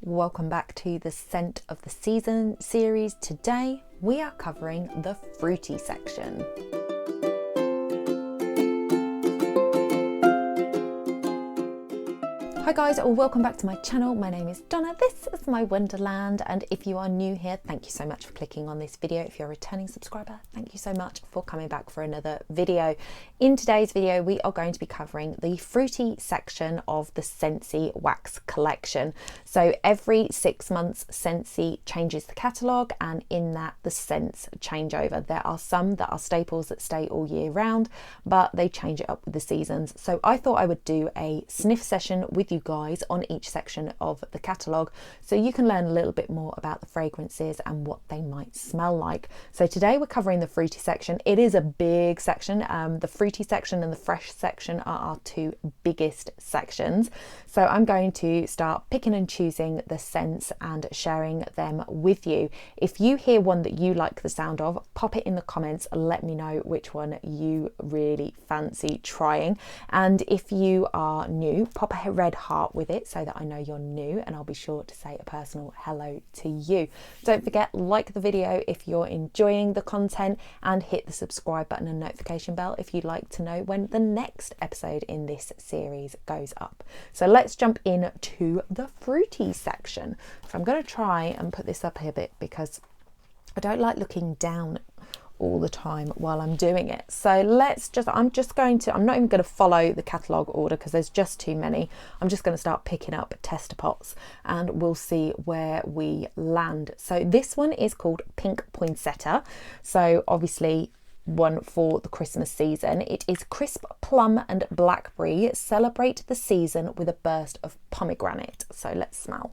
Welcome back to the Scent of the Season series. Today we are covering the fruity section. Hi guys, welcome back to my channel. My name is Donna, this is my Wonderland, and if you are new here, thank you so much for clicking on this video. If you're a returning subscriber, thank you so much for coming back for another video. In today's video, we are going to be covering the fruity section of the Scentsy wax collection. So every 6 months, Scentsy changes the catalogue, and in that the scents change over. There are some that are staples that stay all year round, but they change it up with the seasons. So I thought I would do a sniff session with you guys on each section of the catalogue so you can learn a little bit more about the fragrances and what they might smell like. So today we're covering the fruity section. It is a big section. The fruity section and the fresh section are our two biggest sections. So I'm going to start picking and choosing the scents and sharing them with you. If you hear one that you like the sound of, pop it in the comments and let me know which one you really fancy trying. And if you are new, pop a red heart with it so that I know you're new, and I'll be sure to say a personal hello to you. Don't forget, like the video if you're enjoying the content, and hit the subscribe button and notification bell if you'd like to know when the next episode in this series goes up. So let's jump into the fruity section. So I'm going to try and put this up here a bit because I don't like looking down all the time while I'm doing it. So I'm not even going to follow the catalogue order because there's just too many. I'm just going to start picking up tester pots and we'll see where we land. So this one is called Pink Poinsettia. So obviously one for the Christmas season. It is crisp plum and blackberry. Celebrate the season with a burst of pomegranate. So let's smell.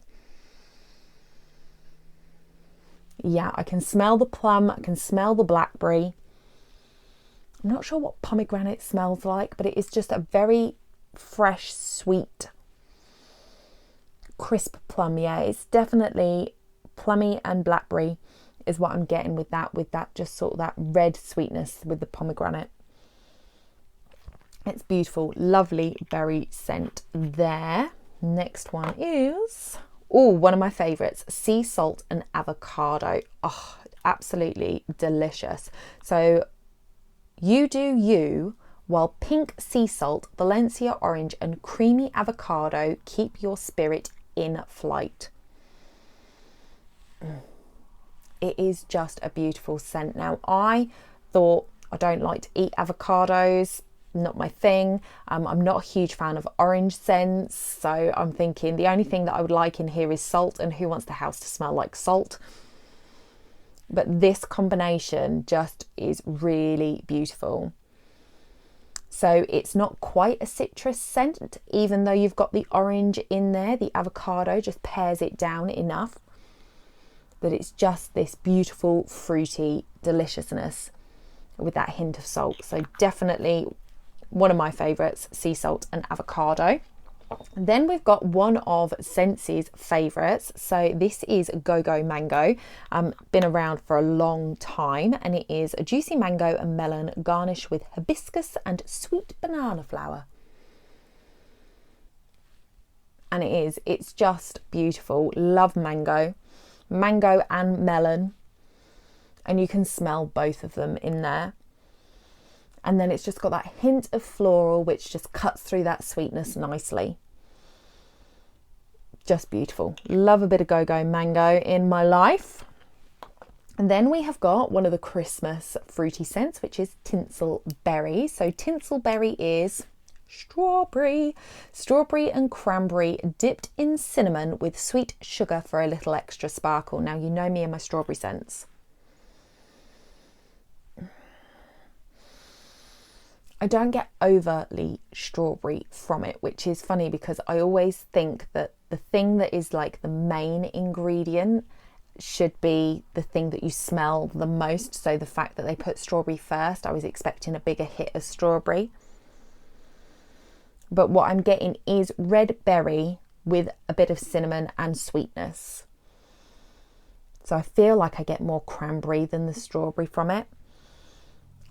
Yeah, I can smell the plum, I can smell the blackberry. I'm not sure what pomegranate smells like, but it is just a very fresh, sweet, crisp plum. Yeah, it's definitely plummy and blackberry is what I'm getting with that just sort of that red sweetness with the pomegranate. It's beautiful, lovely berry scent there. Next one is... one of my favourites, sea salt and avocado. Oh, absolutely delicious. So you do you, while pink sea salt, Valencia orange and creamy avocado keep your spirit in flight. It is just a beautiful scent. Now, I thought I don't like to eat avocados. Not my thing. I'm not a huge fan of orange scents, so I'm thinking the only thing that I would like in here is salt, and who wants the house to smell like salt? But this combination just is really beautiful. So it's not quite a citrus scent, even though you've got the orange in there. The avocado just pares it down enough that it's just this beautiful fruity deliciousness with that hint of salt. So definitely one of my favourites, sea salt and avocado. And then we've got one of Scentsy's favourites. So this is Go-Go Mango. Been around for a long time, and it is a juicy mango and melon garnished with hibiscus and sweet banana flower. And it's just beautiful. Love mango and melon, and you can smell both of them in there. And then it's just got that hint of floral which just cuts through that sweetness nicely. Just beautiful. Love a bit of Go-Go Mango in my life. And then we have got one of the Christmas fruity scents, which is Tinsel Berry. So Tinsel Berry is strawberry and cranberry dipped in cinnamon with sweet sugar for a little extra sparkle. Now, you know me and my strawberry scents. I don't get overly strawberry from it, which is funny because I always think that the thing that is like the main ingredient should be the thing that you smell the most. So the fact that they put strawberry first, I was expecting a bigger hit of strawberry. But what I'm getting is red berry with a bit of cinnamon and sweetness. So I feel like I get more cranberry than the strawberry from it.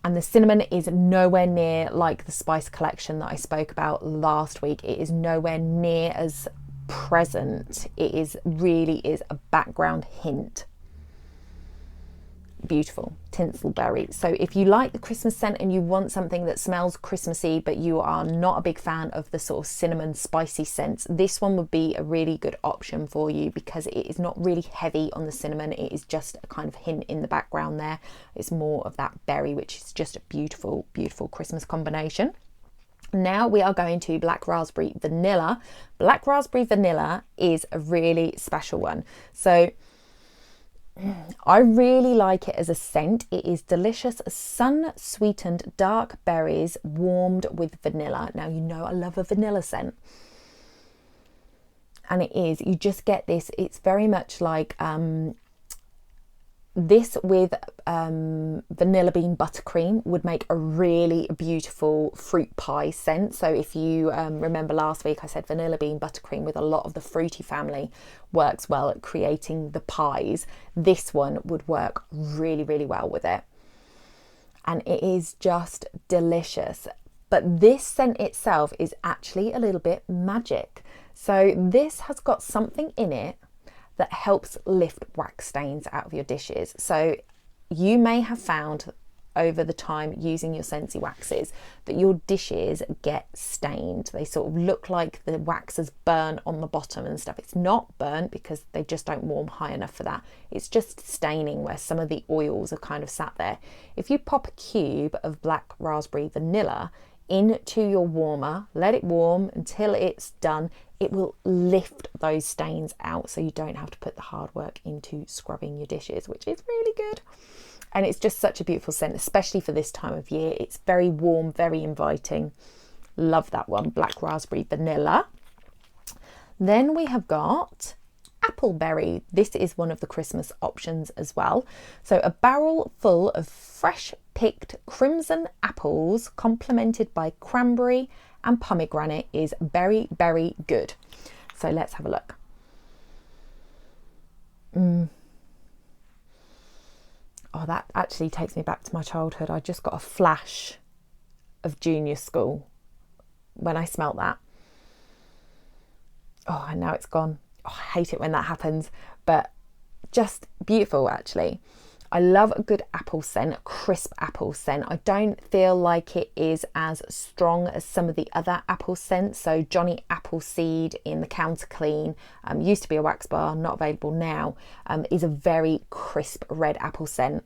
And the cinnamon is nowhere near like the spice collection that I spoke about last week. It is nowhere near as present. It is really is a background hint. Beautiful. Tinselberry. So if you like the Christmas scent and you want something that smells Christmassy, but you are not a big fan of the sort of cinnamon spicy scents, this one would be a really good option for you, because it is not really heavy on the cinnamon. It is just a kind of hint in the background there. It's more of that berry, which is just a beautiful, beautiful Christmas combination. Now we are going to Black Raspberry Vanilla. Black Raspberry Vanilla is a really special one. So I really like it as a scent. It is delicious, sun-sweetened dark berries warmed with vanilla. Now, you know I love a vanilla scent. And it is, you just get this, it's very much like this with vanilla bean buttercream would make a really beautiful fruit pie scent. So if you remember last week, I said vanilla bean buttercream with a lot of the fruity family works well at creating the pies. This one would work really, really well with it. And it is just delicious. But this scent itself is actually a little bit magic. So this has got something in it that helps lift wax stains out of your dishes. So you may have found over the time using your Scentsy waxes that your dishes get stained. They sort of look like the wax has burnt on the bottom and stuff. It's not burnt because they just don't warm high enough for that. It's just staining where some of the oils are kind of sat there. If you pop a cube of Black Raspberry Vanilla into your warmer, let it warm until it's done, it will lift those stains out, so you don't have to put the hard work into scrubbing your dishes, which is really good. And it's just such a beautiful scent, especially for this time of year. It's very warm, very inviting. Love that one, Black Raspberry Vanilla. Then we have got Appleberry. This is one of the Christmas options as well. So a barrel full of fresh picked crimson apples complemented by cranberry and pomegranate is very, very good. So let's have a look. Oh, that actually takes me back to my childhood. I just got a flash of junior school when I smelt that. Oh, and now it's gone. Oh, I hate it when that happens, but just beautiful actually. I love a good apple scent, a crisp apple scent. I don't feel like it is as strong as some of the other apple scents. So Johnny Appleseed in the Counter Clean, used to be a wax bar, not available now, is a very crisp red apple scent.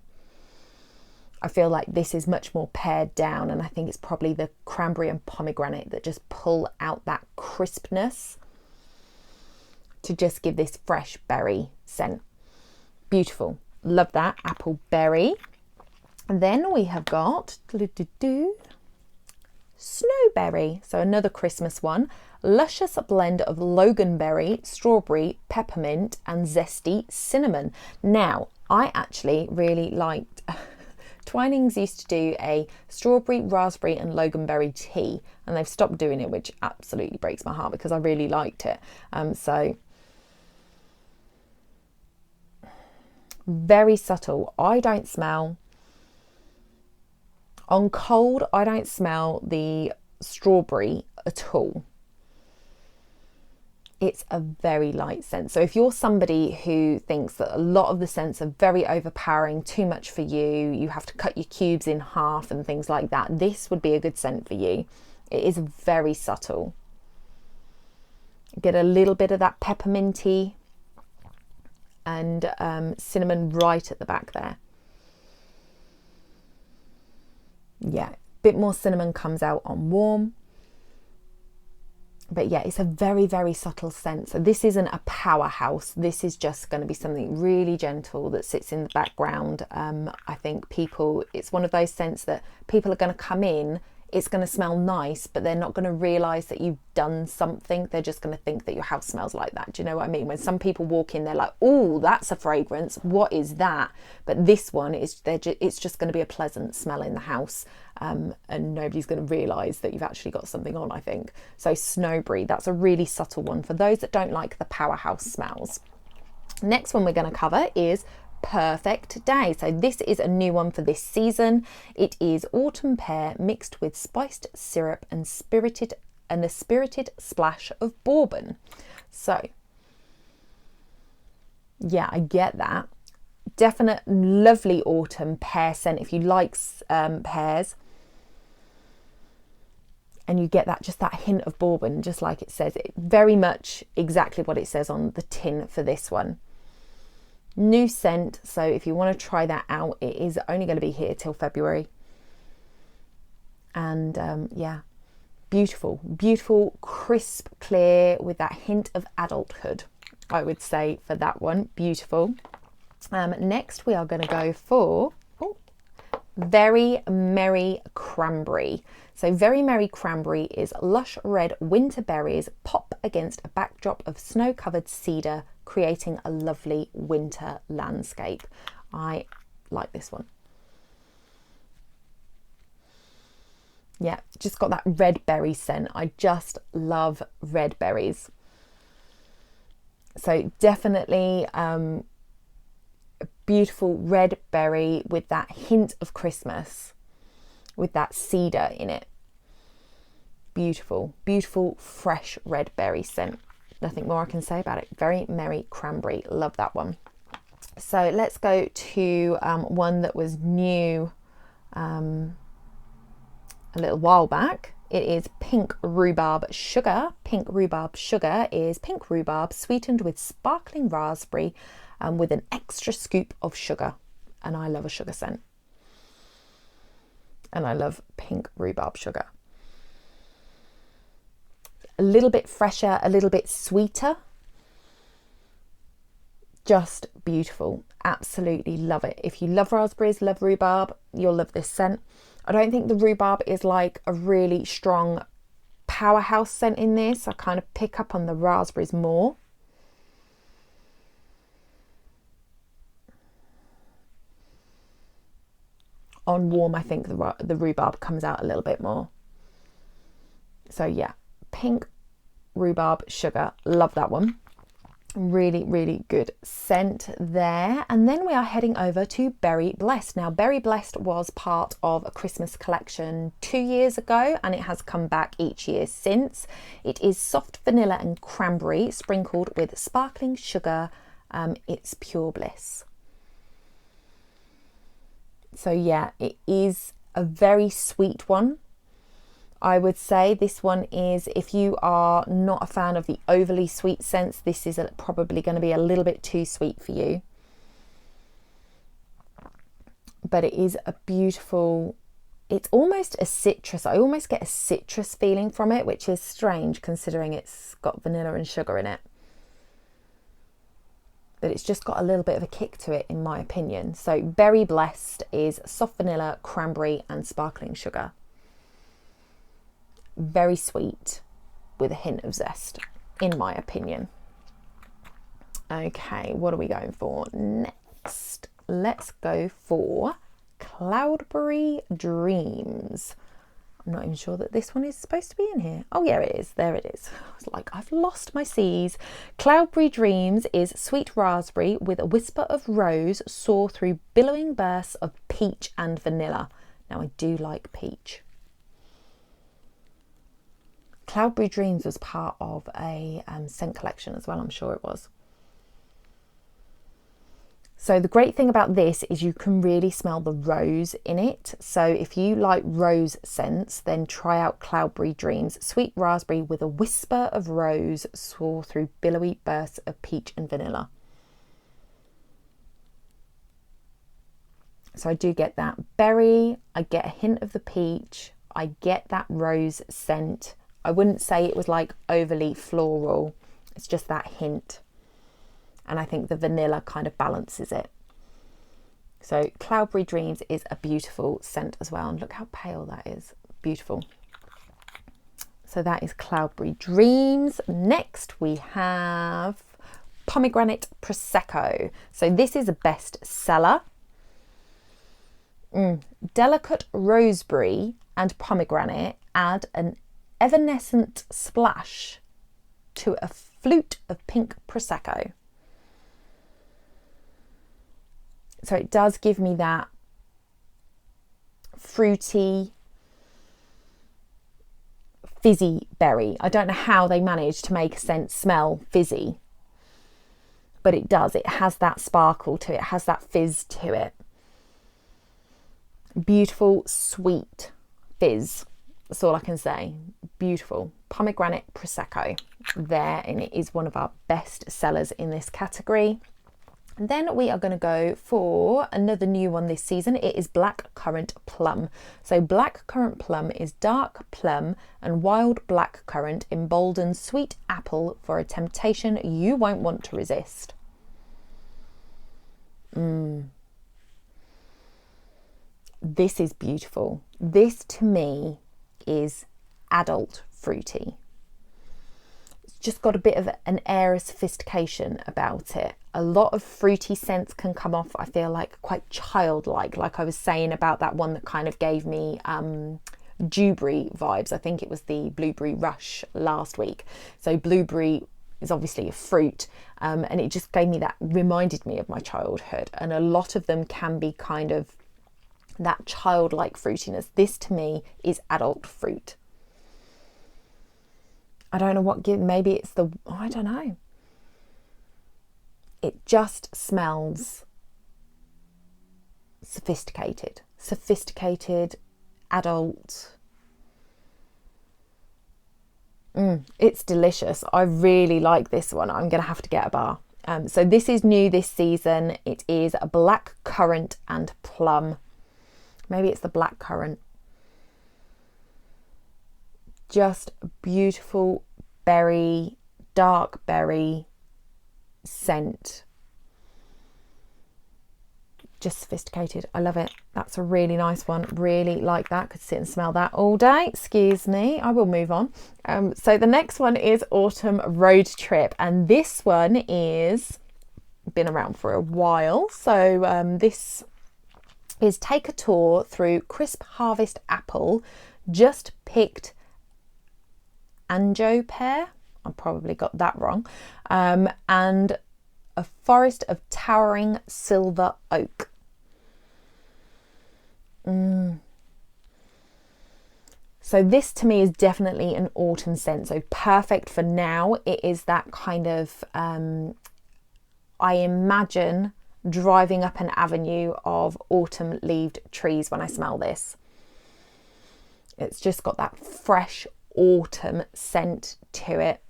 I feel like this is much more pared down, and I think it's probably the cranberry and pomegranate that just pull out that crispness to just give this fresh berry scent. Beautiful. Love that, Appleberry. And then we have got Snowberry. So another Christmas one. Luscious blend of loganberry, strawberry, peppermint and zesty cinnamon. Now, I actually really liked... Twinings used to do a strawberry, raspberry and loganberry tea, and they've stopped doing it, which absolutely breaks my heart because I really liked it. So very subtle. I don't smell, on cold, I don't smell the strawberry at all. It's a very light scent. So if you're somebody who thinks that a lot of the scents are very overpowering, too much for you, you have to cut your cubes in half and things like that, this would be a good scent for you. It is very subtle. Get a little bit of that pepperminty and cinnamon right at the back there. Yeah, a bit more cinnamon comes out on warm. But yeah, it's a very, very subtle scent. So this isn't a powerhouse. This is just going to be something really gentle that sits in the background. I think it's one of those scents that people are going to come in, it's going to smell nice, but they're not going to realise that you've done something. They're just going to think that your house smells like that. Do you know what I mean? When some people walk in, they're like, oh, that's a fragrance. What is that? But this one, it's just going to be a pleasant smell in the house. And nobody's going to realise that you've actually got something on, I think. So Snowberry, that's a really subtle one for those that don't like the powerhouse smells. Next one we're going to cover is Perfect Day. So this is a new one for this season. It is autumn pear mixed with spiced syrup and spirited and a spirited splash of bourbon. So yeah, I get that. Definite lovely autumn pear scent if you like pears. And you get that, just that hint of bourbon, just like it says. It very much exactly what it says on the tin for this one. New scent, so if you want to try that out, it is only going to be here till February. And yeah, beautiful, beautiful, crisp, clear with that hint of adulthood, I would say, for that one. Beautiful. Next, we are going to go for Very Merry Cranberry. So Very Merry Cranberry is lush red winter berries pop against a backdrop of snow-covered cedar, creating a lovely winter landscape. I like this one. Yeah, just got that red berry scent. I just love red berries. So definitely a beautiful red berry with that hint of Christmas, with that cedar in it. Beautiful, beautiful, fresh red berry scent. Nothing more I can say about it. Very Merry Cranberry. Love that one. So let's go to one that was new a little while back. It is Pink Rhubarb Sugar. Pink Rhubarb Sugar is pink rhubarb sweetened with sparkling raspberry with an extra scoop of sugar. And I love a sugar scent. And I love Pink Rhubarb Sugar. A little bit fresher, a little bit sweeter. Just beautiful. Absolutely love it. If you love raspberries, love rhubarb, you'll love this scent. I don't think the rhubarb is like a really strong powerhouse scent in this. I kind of pick up on the raspberries more. On warm, I think the rhubarb comes out a little bit more. So yeah, Pink Rhubarb Sugar. Love that one. Really, really good scent there. And then we are heading over to Berry Blessed. Now, Berry Blessed was part of a Christmas collection 2 years ago, and it has come back each year since. It is soft vanilla and cranberry sprinkled with sparkling sugar. It's pure bliss. So yeah, it is a very sweet one. I would say this one is, if you are not a fan of the overly sweet scents, this is probably going to be a little bit too sweet for you. But it is a beautiful, it's almost a citrus. I almost get a citrus feeling from it, which is strange considering it's got vanilla and sugar in it. But it's just got a little bit of a kick to it, in my opinion. So Berry Blessed is soft vanilla, cranberry and sparkling sugar. Very sweet with a hint of zest, in my opinion. Okay, what are we going for next? Let's go for Cloudberry Dreams. I'm not even sure that this one is supposed to be in here. Oh yeah, it is. There it is. I was like, I've lost my C's. Cloudberry Dreams is sweet raspberry with a whisper of rose soar through billowing bursts of peach and vanilla. Now I do like peach. Cloudberry Dreams was part of a scent collection as well, I'm sure it was. So the great thing about this is you can really smell the rose in it. So if you like rose scents, then try out Cloudberry Dreams. Sweet raspberry with a whisper of rose soar through billowy bursts of peach and vanilla. So I do get that berry, I get a hint of the peach, I get that rose scent. I wouldn't say it was like overly floral, it's just that hint. And I think the vanilla kind of balances it. So Cloudberry Dreams is a beautiful scent as well. And look how pale that is. Beautiful. So that is Cloudberry Dreams. Next we have Pomegranate Prosecco. So this is a bestseller. Delicate roseberry and pomegranate add an evanescent splash to a flute of pink Prosecco. So it does give me that fruity, fizzy berry. I don't know how they managed to make a scent smell fizzy, but it does. It has that sparkle to it, has that fizz to it. Beautiful, sweet fizz. That's all I can say. Beautiful. Pomegranate Prosecco there, and it is one of our best sellers in this category. And then we are going to go for another new one this season. It is Black Currant Plum. So Black Currant Plum is dark plum and wild black currant emboldened sweet apple for a temptation you won't want to resist. This is beautiful. This to me is adult fruity. It's just got a bit of an air of sophistication about it. A lot of fruity scents can come off, I feel like, quite childlike, like I was saying about that one that kind of gave me dewberry vibes. I think it was the Blueberry Rush last week. So blueberry is obviously a fruit, and it just gave me that, reminded me of my childhood, and a lot of them can be kind of that childlike fruitiness. This to me is adult fruit. I don't know what maybe it's the, I don't know. It just smells sophisticated, adult. It's delicious. I really like this one. I'm going to have to get a bar. So this is new this season. It is a black currant and plum. Maybe it's the black currant. Just beautiful berry, dark berry scent. Just sophisticated. I love it. That's a really nice one. Really like that. Could sit and smell that all day. Excuse me. I will move on. So the next one is Autumn Road Trip, and this one is been around for a while. So this is take a tour through crisp harvest apple, just picked Anjou pear. I probably got that wrong. And a forest of towering silver oak. So this to me is definitely an autumn scent. So perfect for now. It is that kind of, I imagine driving up an avenue of autumn leaved trees when I smell this. It's just got that fresh autumn scent to it.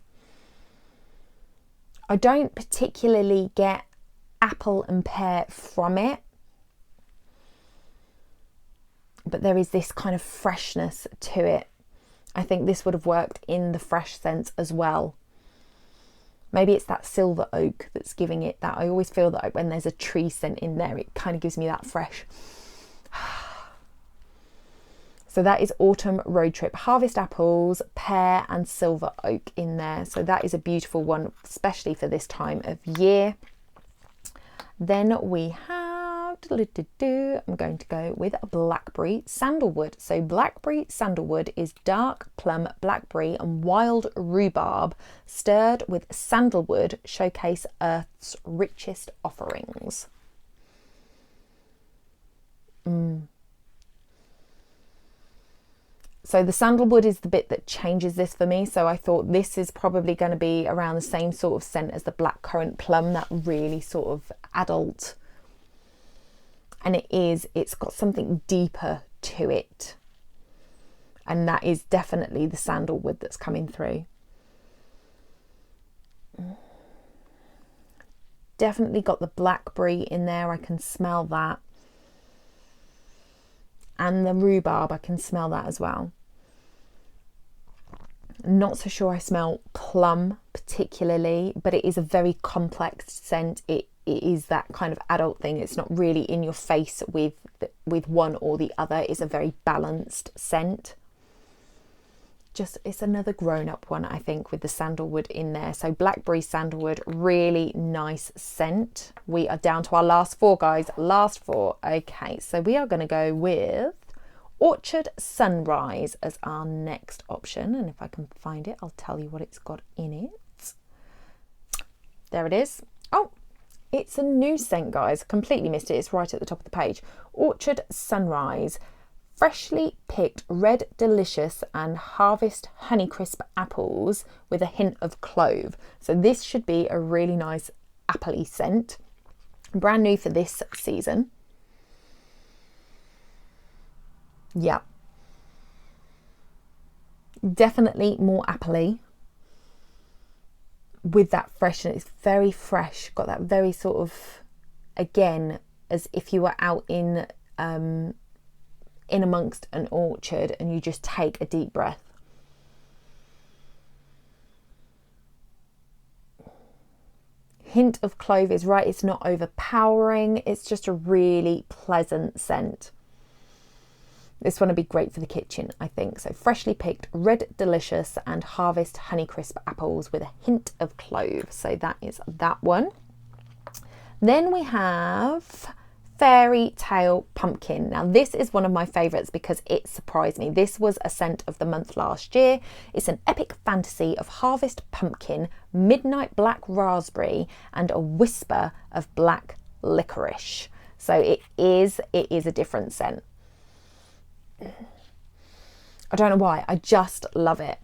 I don't particularly get apple and pear from it, but there is this kind of freshness to it. I think this would have worked in the fresh scents as well. Maybe it's that silver oak that's giving it that. I always feel that when there's a tree scent in there, it kind of gives me that fresh. So that is Autumn Road Trip. Harvest apples, pear and silver oak in there. So that is a beautiful one, especially for this time of year. Then we have, I'm going to go with blackberry sandalwood. So blackberry sandalwood is dark plum, blackberry and wild rhubarb stirred with sandalwood, showcase Earth's richest offerings. So the sandalwood is the bit that changes this for me. So I thought this is probably going to be around the same sort of scent as the blackcurrant plum, that really sort of adult. And it's got something deeper to it. And that is definitely the sandalwood that's coming through. Definitely got the blackberry in there. I can smell that. And the rhubarb, I can smell that as well. Not so sure I smell plum particularly, but it is a very complex scent. It is that kind of adult thing. It's not really in your face with one or the other. It's a very balanced scent. Just, it's another grown-up one, I think, with the sandalwood in there. So blackberry sandalwood, really nice scent. We are down to our last four, guys. Last four. Okay, so we are going to go with Orchard Sunrise as our next option. And if I can find it, I'll tell you what it's got in it. There it is. Oh, it's a new scent, guys. Completely missed it. It's right at the top of the page. Orchard Sunrise. freshly picked red delicious and harvest honeycrisp apples with a hint of clove. So this should be a really nice appley scent. Brand new for this season. Yeah. Definitely more appley with that freshness. It's very fresh, got that very sort of, again, as if you were out in amongst an orchard and you just take a deep breath. Hint of clove is right, it's not overpowering, it's just a really pleasant scent. This one would be great for the kitchen, I think. So freshly picked red delicious and harvest honeycrisp apples with a hint of clove. So that is that one. Then we have Fairy Tale Pumpkin. Now this is one of my favourites because it surprised me. This was a scent of the month last year. It's an epic fantasy of harvest pumpkin, midnight black raspberry and a whisper of black licorice. So it is a different scent. I don't know why, I just love it.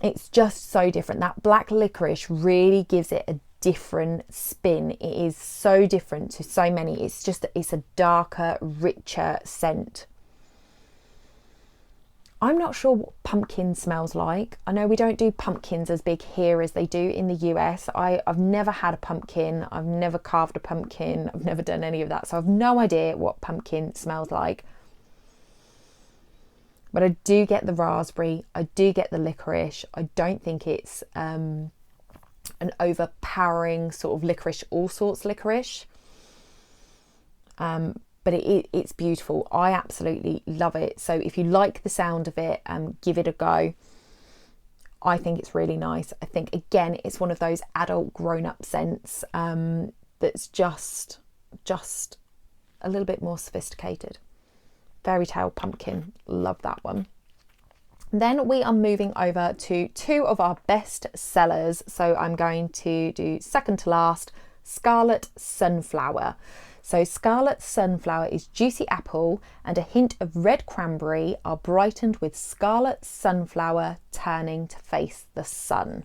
It's just so different. That black licorice really gives it a different spin. It is so different to so many. It's a darker, richer scent. I'm not sure what pumpkin smells like. I know we don't do pumpkins as big here as they do in the US. I've never had a pumpkin. I've never carved a pumpkin. I've never done any of that. So I've no idea what pumpkin smells like. But I do get the raspberry. I do get the licorice. I don't think it's an overpowering sort of licorice, all sorts licorice. But it's beautiful. I absolutely love it. So if you like the sound of it, give it a go. I think it's really nice. I think, again, it's one of those adult grown-up scents that's just a little bit more sophisticated. Fairy Tale Pumpkin, love that one. Then we are moving over to two of our best sellers. So I'm going to do second to last, Scarlet Sunflower. So Scarlet Sunflower is juicy apple and a hint of red cranberry are brightened with scarlet sunflower turning to face the sun.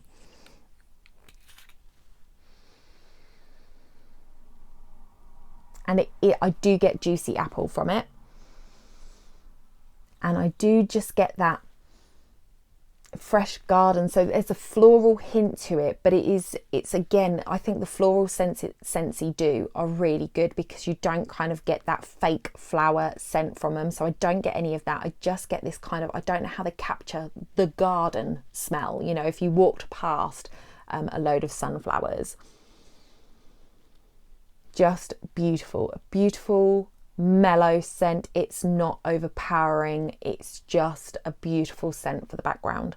And I do get juicy apple from it. And I do just get that fresh garden. So there's a floral hint to it, but it's again, I think the floral Scentsy do are really good because you don't kind of get that fake flower scent from them. So I don't get any of that. I just get this kind of, I don't know how they capture the garden smell. You know, if you walked past a load of sunflowers. Just beautiful, a beautiful mellow scent. It's not overpowering, it's just a beautiful scent for the background.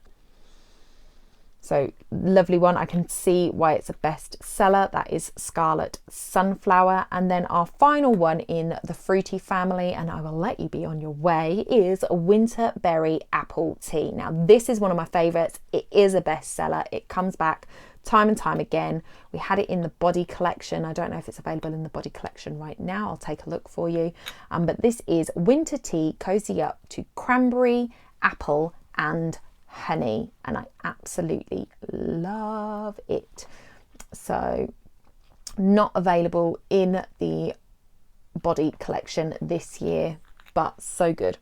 So lovely one. I can see why it's a best seller. That is Scarlet Sunflower. And then our final one in the fruity family, and I will let you be on your way, is Winterberry Apple Tea. Now this is one of my favorites. It is a best seller. It comes back time and time again. We had it in the body collection. I don't know if it's available in the body collection right now. I'll take a look for you. But this is winter tea, cozy up to cranberry, apple and honey, and I absolutely love it. So not available in the body collection this year, but so good.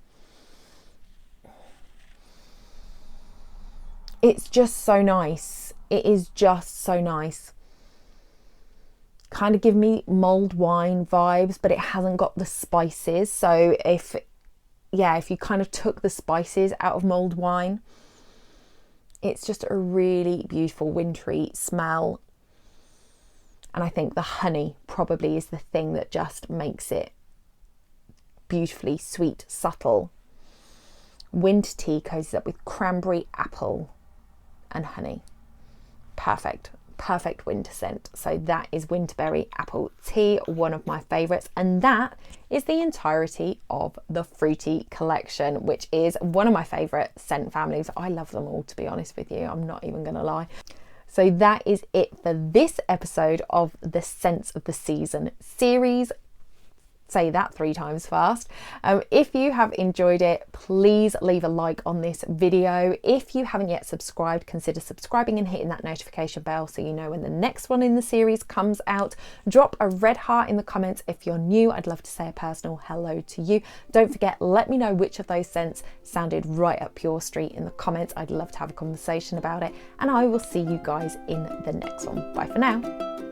It's just so nice. It is just so nice. Kind of give me mulled wine vibes, but it hasn't got the spices. So if you kind of took the spices out of mulled wine, it's just a really beautiful wintry smell. And I think the honey probably is the thing that just makes it beautifully sweet, subtle. Winter tea cozies up with cranberry, apple and honey. Perfect winter scent. So that is Winterberry Apple Tea, one of my favorites, and that is the entirety of the fruity collection, which is one of my favorite scent families. I love them all, to be honest with you. I'm not even gonna lie. So that is it for this episode of the Scents of the Season series. say that 3 times fast. If you have enjoyed it, please leave a like on this video. If you haven't yet subscribed, consider subscribing and hitting that notification bell so you know when the next one in the series comes out. Drop a red heart in the comments if you're new. I'd love to say a personal hello to you. Don't forget, let me know which of those scents sounded right up your street in the comments. I'd love to have a conversation about it, and I will see you guys in the next one. Bye for now.